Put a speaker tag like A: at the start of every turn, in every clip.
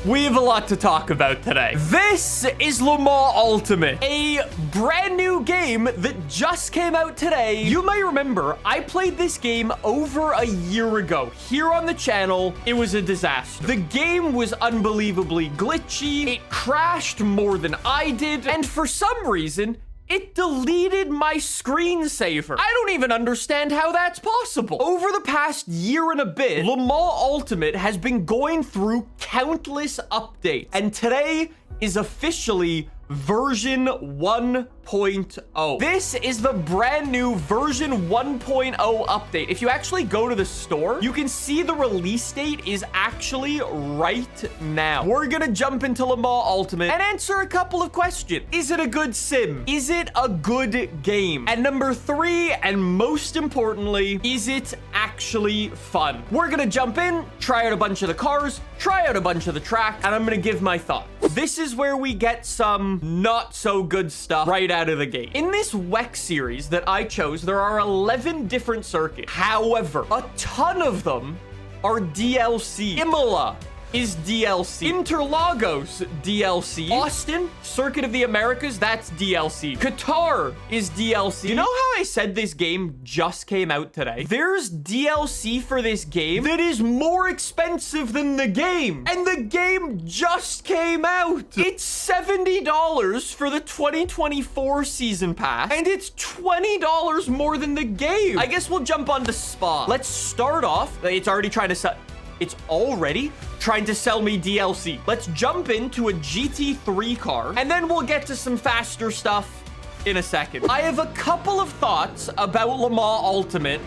A: We have a lot to talk about today. This is Le Mans Ultimate, a brand new game that just came out today. You may remember I played this game over a year ago here on the channel. It was a disaster. The game was unbelievably glitchy. It crashed more than I did. And for some reason, it deleted my screensaver. I don't even understand how that's possible. Over the past year and a bit, Le Mans Ultimate has been going through countless updates. And today is officially version 1.0. This is the brand new version 1.0 update. If you actually go to the store, you can see the release date is actually right now. We're gonna jump into Le Mans Ultimate and answer a couple of questions. Is it a good sim? Is it a good game? And number 3, and most importantly, is it actually fun? We're gonna jump in, try out a bunch of the cars, try out a bunch of the track, and I'm gonna give my thoughts. This is where we get some not so good stuff right out of the gate. In this WEC series that I chose, there are 11 different circuits. However, a ton of them are DLC. Imola is DLC. Interlagos, DLC. Austin, Circuit of the Americas, that's DLC. Qatar is DLC. You know how I said this game just came out today? There's DLC for this game that is more expensive than the game. And the game just came out. It's $70 for the 2024 season pass. And it's $20 more than the game. I guess we'll jump on to Spa. Let's start off. It's already trying to sell. It's already trying to sell me DLC. Let's jump into a GT3 car, and then we'll get to some faster stuff in a second. I have a couple of thoughts about Le Mans Ultimate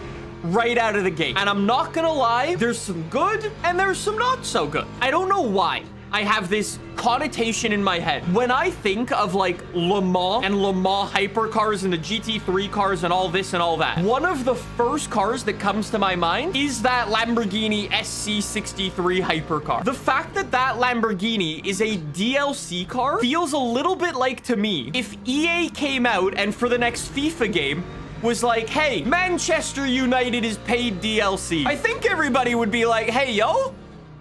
A: right out of the gate. And I'm not gonna lie, there's some good and there's some not so good. I don't know why I have this connotation in my head. When I think of like Le Mans and Le Mans hypercars and the GT3 cars and all this and all that, one of the first cars that comes to my mind is that Lamborghini SC63 hypercar. The fact that that Lamborghini is a DLC car feels a little bit like, to me, if EA came out and for the next FIFA game was like, hey, Manchester United is paid DLC. I think everybody would be like, hey, yo,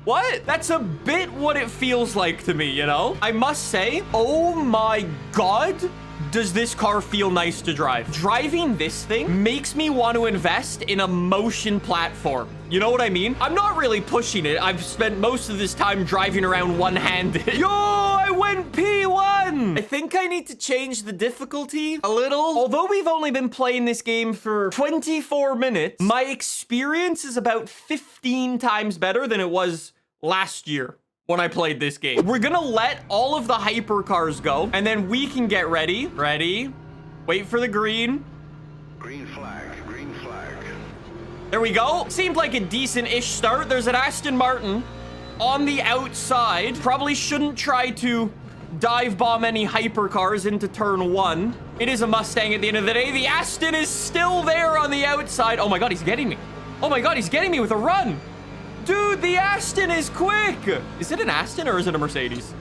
A: what? That's a bit what it feels like to me, you know? I must say, oh my God, does this car feel nice to drive. Driving this thing makes me want to invest in a motion platform. You know what I mean? I'm not really pushing it. I've spent most of this time driving around one-handed. Yo, I went P1! I think I need to change the difficulty a little. Although we've only been playing this game for 24 minutes, my experience is about 15 times better than it was last year when I played this game. We're gonna let all of the hypercars go, and then we can get ready. Ready? Wait for the green.
B: Green flag, green flag.
A: There we go. Seemed like a decent-ish start. There's an Aston Martin on the outside. Probably shouldn't try to dive bomb any hypercars into turn 1. It is a Mustang at the end of the day. The Aston is still there on the outside. Oh my God, he's getting me. Oh my God, he's getting me with a run. Dude, the Aston is quick. Is it an Aston or is it a Mercedes?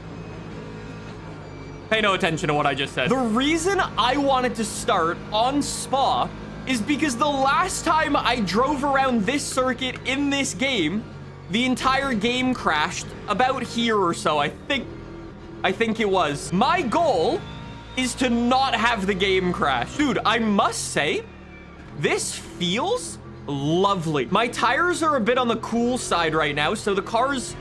A: Pay no attention to what I just said. The reason I wanted to start on Spa is because the last time I drove around this circuit in this game, the entire game crashed about here or so. I think it was. My goal is to not have the game crash. Dude, I must say, this feels lovely. My tires are a bit on the cool side right now, so the car's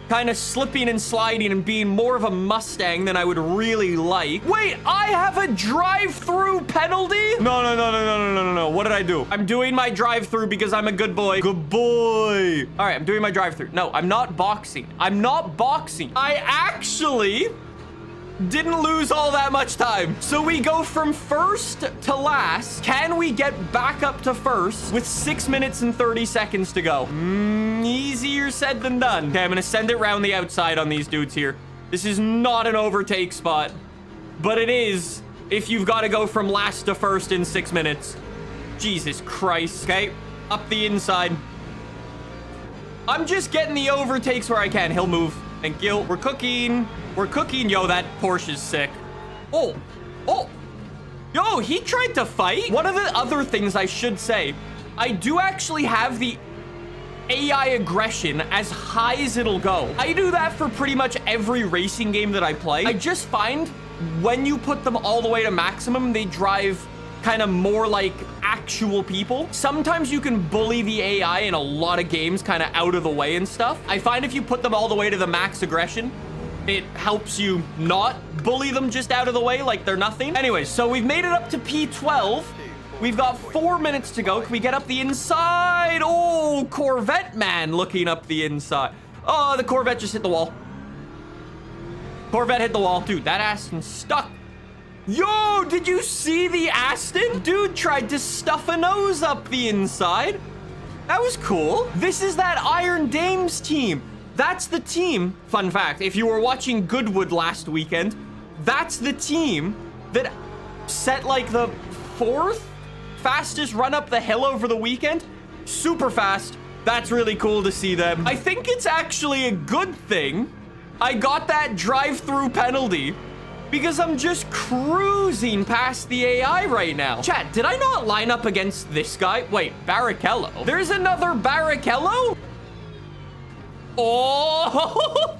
A: kind of slipping and sliding and being more of a Mustang than I would really like. Wait, I have a drive-through penalty? No. What did I do? I'm doing my drive-through because I'm a good boy. Good boy. All right, I'm doing my drive-through. No, I'm not boxing. I'm not boxing. I actually didn't lose all that much time. So we go from first to last. Can we get back up to first with 6 minutes and 30 seconds to go? Easier said than done. Okay, I'm gonna send it round the outside on these dudes here. This is not an overtake spot, but it is if you've got to go from last to first in 6 minutes. Jesus Christ. Okay, up the inside. I'm just getting the overtakes where I can. He'll move. Thank you. We're cooking. We're cooking. Yo, that Porsche's sick. Oh. Yo, he tried to fight. One of the other things I should say, I do actually have the AI aggression as high as it'll go. I do that for pretty much every racing game that I play. I just find when you put them all the way to maximum, they drive kind of more like actual people. Sometimes you can bully the AI in a lot of games kind of out of the way and stuff. I find if you put them all the way to the max aggression, it helps you not bully them just out of the way like they're nothing. Anyways, so we've made it up to P12. We've got 4 minutes to go. Can we get up the inside? Oh, Corvette man looking up the inside. Oh, the Corvette just hit the wall. Corvette hit the wall. Dude, that Aston's stuck. Yo, did you see the Aston? Dude tried to stuff a nose up the inside. That was cool. This is that Iron Dames team. That's the team. Fun fact, if you were watching Goodwood last weekend, that's the team that set like the 4th fastest run up the hill over the weekend. Super fast. That's really cool to see them. I think it's actually a good thing I got that drive-through penalty because I'm just cruising past the AI right now. Chat, did I not line up against this guy? Wait, Barrichello. There's another Barrichello? Oh,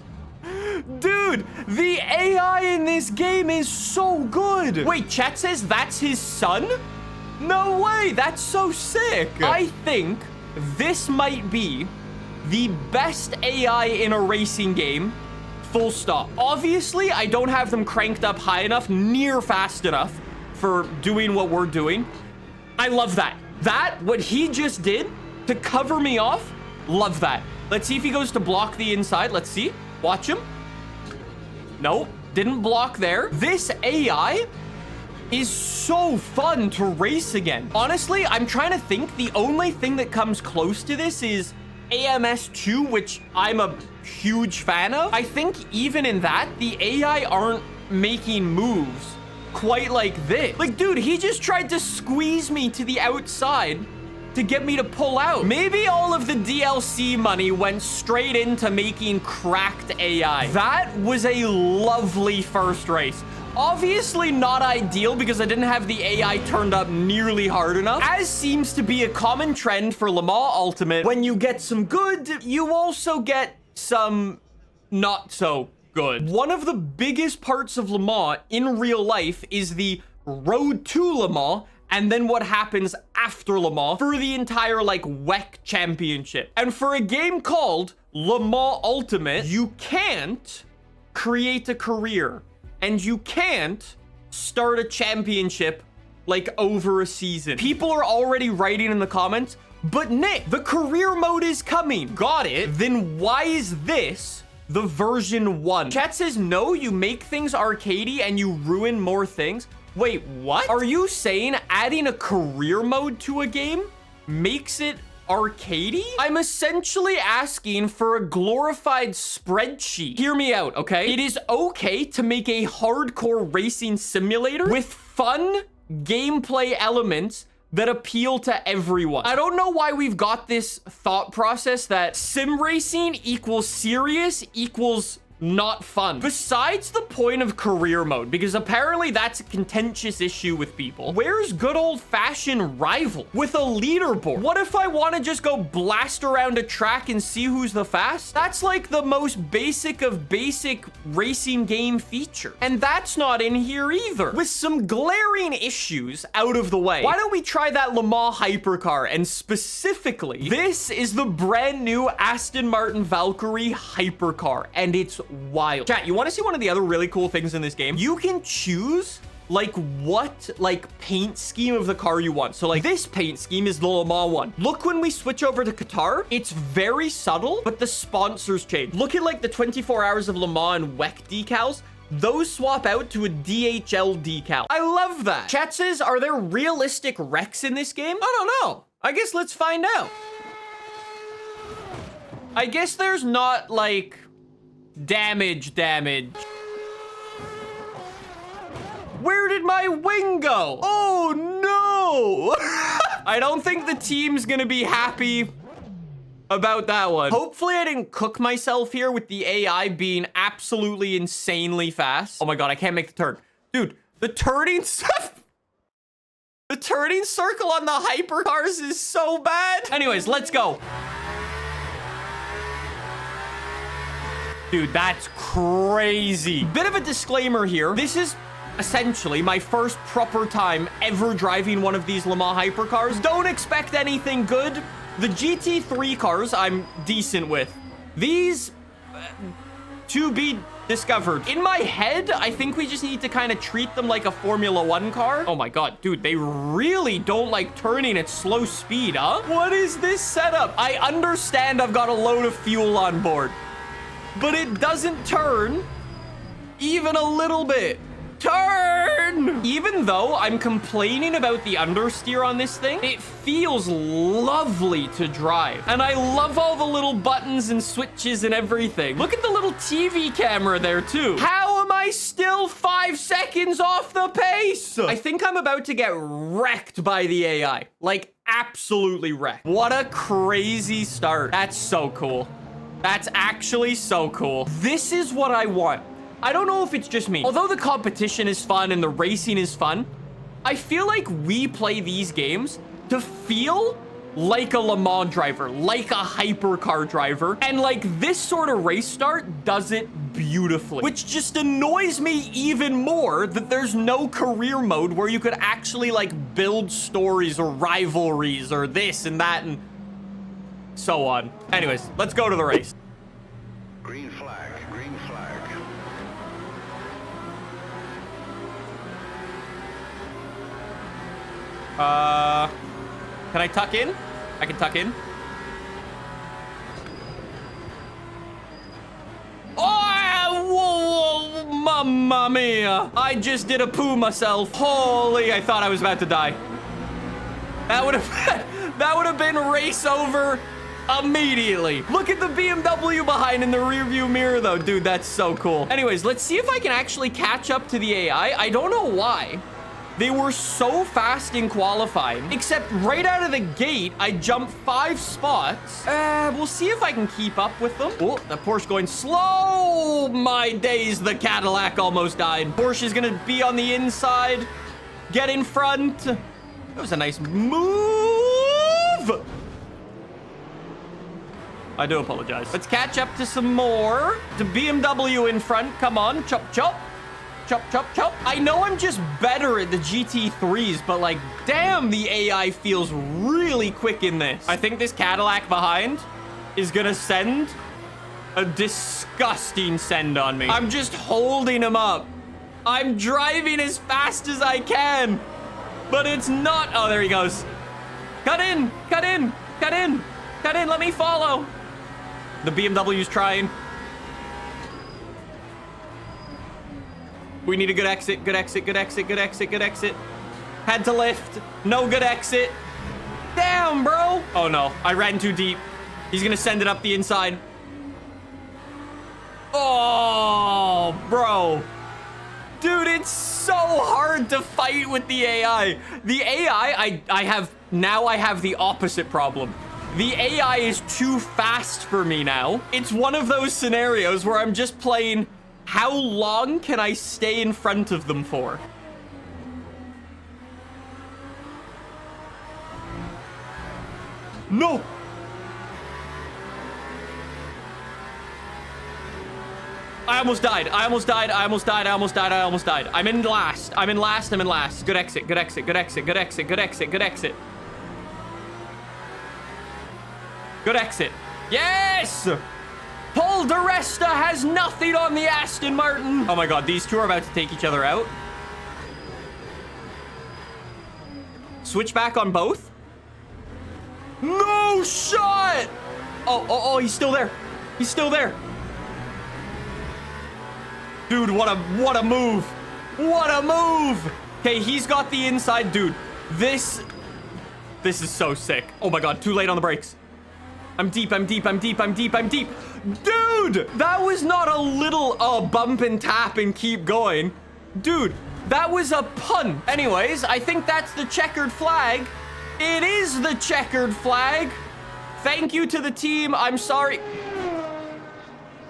A: dude, the AI in this game is so good. Wait, chat says that's his son? No way, that's so sick. I think this might be the best AI in a racing game, full stop. Obviously, I don't have them cranked up high enough, near fast enough for doing what we're doing. I love that. What he just did to cover me off, love that. Let's see if he goes to block the inside. Let's see. Watch him. Nope, didn't block there. This AI is so fun to race again. Honestly, I'm trying to think. The only thing that comes close to this is AMS2, which I'm a huge fan of. I think even in that, the AI aren't making moves quite like this. Like, dude, he just tried to squeeze me to the outside to get me to pull out. Maybe all of the DLC money went straight into making cracked AI. That was a lovely first race. Obviously not ideal because I didn't have the AI turned up nearly hard enough. As seems to be a common trend for Le Mans Ultimate, when you get some good, you also get some not so good. One of the biggest parts of Le Mans in real life is the road to Le Mans, and then what happens after Le Mans for the entire like WEC championship. And for a game called Le Mans Ultimate, you can't create a career and you can't start a championship like over a season. People are already writing in the comments, but Nick, the career mode is coming. Got it? Then why is this the version 1? Chat says, no, you make things arcadey and you ruin more things. Wait, what? Are you saying adding a career mode to a game makes it arcadey? I'm essentially asking for a glorified spreadsheet. Hear me out, okay? It is okay to make a hardcore racing simulator with fun gameplay elements that appeal to everyone. I don't know why we've got this thought process that sim racing equals serious equals not fun. Besides the point of career mode, because apparently that's a contentious issue with people, where's good old-fashioned rival with a leaderboard? What if I want to just go blast around a track and see who's the fast? That's like the most basic of basic racing game feature, and that's not in here either. With some glaring issues out of the way, why don't we try that Le Mans Hypercar? And specifically, this is the brand new Aston Martin Valkyrie Hypercar, and it's wild. Chat, you want to see one of the other really cool things in this game? You can choose like what like paint scheme of the car you want. So like this paint scheme is the Le Mans one. Look, when we switch over to Qatar, it's very subtle, but the sponsors change. Look at like the 24 hours of Le Mans and WEC decals. Those swap out to a DHL decal. I love that. Chat says, are there realistic wrecks in this game? I don't know. I guess let's find out. I guess there's not like damage. Where did my wing go? Oh no. I don't think the team's gonna be happy about that one. Hopefully I didn't cook myself here with the AI being absolutely insanely fast. Oh my god, I can't make the turn. Dude, the turning stuff. The turning circle on the hypercars is so bad. Anyways, let's go. Dude, that's crazy. Bit of a disclaimer here. This is essentially my first proper time ever driving one of these Le Mans hypercars. Don't expect anything good. The GT3 cars I'm decent with. These, to be discovered. In my head, I think we just need to kind of treat them like a Formula 1 car. Oh my god, dude, they really don't like turning at slow speed, huh? What is this setup? I understand I've got a load of fuel on board, but it doesn't turn even a little bit. Turn! Even though I'm complaining about the understeer on this thing, it feels lovely to drive. And I love all the little buttons and switches and everything. Look at the little TV camera there too. How am I still 5 seconds off the pace? I think I'm about to get wrecked by the AI. Like, absolutely wrecked. What a crazy start. That's so cool. That's actually so cool. This is what I want. I don't know if it's just me. Although the competition is fun and the racing is fun, I feel like we play these games to feel like a Le Mans driver, like a hypercar driver. And like this sort of race start does it beautifully, which just annoys me even more that there's no career mode where you could actually like build stories or rivalries or this and that and so on. Anyways, let's go to the race.
B: Green flag, green flag.
A: Can I tuck in? I can tuck in. Oh, whoa, mamma mia. I just did a poo myself. Holy, I thought I was about to die. That would have been race over immediately. Look at the BMW behind in the rearview mirror though. Dude, that's so cool. Anyways, let's see if I can actually catch up to the AI. I don't know why. They were so fast in qualifying, except right out of the gate, I jumped 5 spots. We'll see if I can keep up with them. Oh, the Porsche going slow. My days, the Cadillac almost died. Porsche is gonna be on the inside, get in front. That was a nice move. I do apologize. Let's catch up to some more. The BMW in front, come on, chop, chop. Chop, chop, chop. I know I'm just better at the GT3s, but like, damn, the AI feels really quick in this. I think this Cadillac behind is gonna send a disgusting send on me. I'm just holding him up. I'm driving as fast as I can, but it's not. Oh, there he goes. Cut in, cut in, cut in, cut in. Let me follow. The BMW's trying. We need a good exit, good exit, good exit, good exit, good exit. Had to lift. No good exit. Damn, bro. Oh, no. I ran too deep. He's going to send it up the inside. Oh, bro. Dude, it's so hard to fight with the AI. The AI, I have the opposite problem. The AI is too fast for me now. It's one of those scenarios where I'm just playing... How long can I stay in front of them for? No! I almost died. I almost died. I almost died. I almost died. I almost died. I'm in last. I'm in last. I'm in last. Good exit. Good exit. Good exit. Good exit. Good exit. Good exit. Good exit. Yes! Paul di Resta has nothing on the Aston Martin. Oh my god, these two are about to take each other out. Switch back on both. No shot! Oh, he's still there. He's still there. Dude, what a move. What a move. Okay, he's got the inside. Dude, this is so sick. Oh my god, too late on the brakes. I'm deep, I'm deep, I'm deep, I'm deep, I'm deep. Dude, that was not a little bump and tap and keep going. Dude, that was a pun. Anyways, I think that's the checkered flag. It is the checkered flag. Thank you to the team. I'm sorry.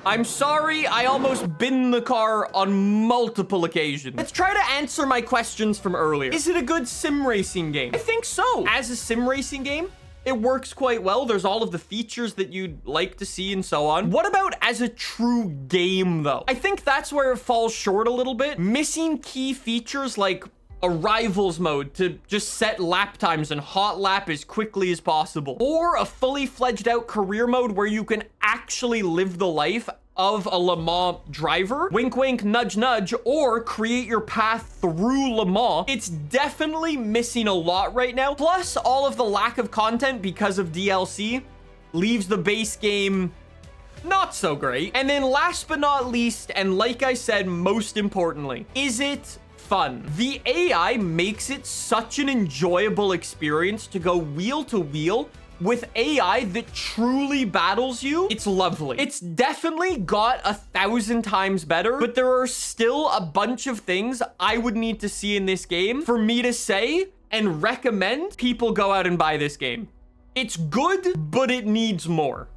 A: I'm sorry I almost binned the car on multiple occasions. Let's try to answer my questions from earlier. Is it a good sim racing game? I think so. As a sim racing game, It works quite well. There's all of the features that you'd like to see and so on. What about as a true game, though? I think that's where it falls short a little bit. Missing key features like a rivals mode to just set lap times and hot lap as quickly as possible, or a fully fledged out career mode where you can actually live the life of a Le Mans driver, wink wink nudge nudge, or create your path through Le Mans. It's definitely missing a lot right now. Plus all of the lack of content because of DLC leaves the base game not so great. And then last but not least, and like I said, most importantly, is it fun? The AI makes it such an enjoyable experience to go wheel to wheel with AI that truly battles you. It's lovely. It's definitely got 1,000 times better, but there are still a bunch of things I would need to see in this game for me to say and recommend people go out and buy this game. It's good, but it needs more.